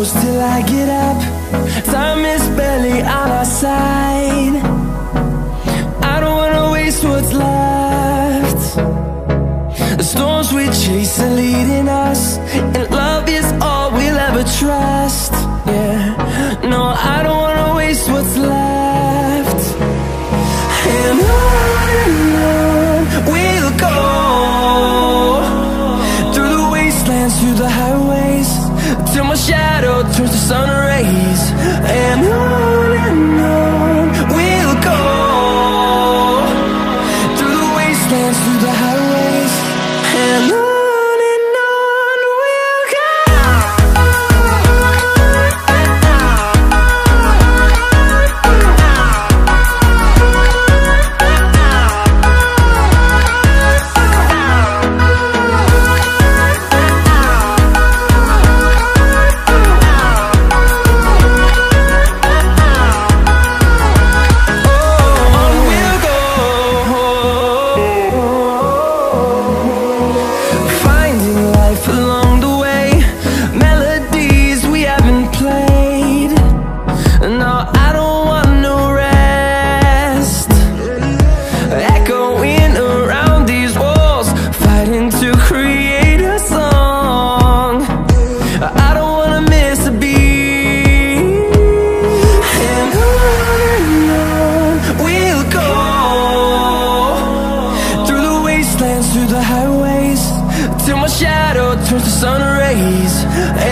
close till I get up. Time is barely on our side. I don't wanna waste what's left. The storms we chase are leading us, and love is all we'll ever trust. Yeah, no, I don't wanna waste what's left. And on we'll go, through the wastelands, through the highways, till my shadow turns to sun rays. And on we'll go, through the wastelands, through the highways, and on we'll go. Through the highways, till my shadow turns to sun rays.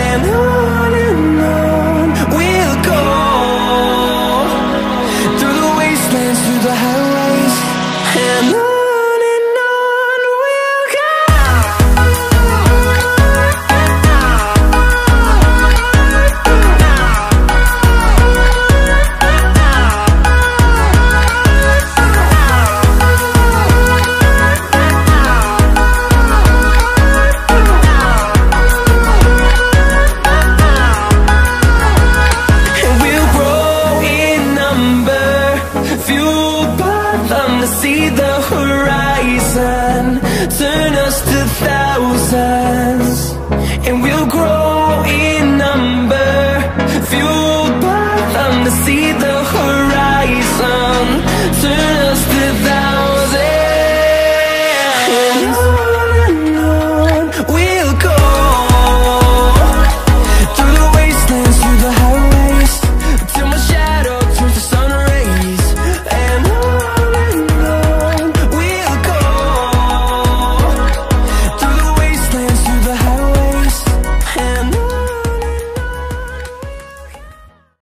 And on we'll go, through the wastelands, through the highways, and on we'll go. See the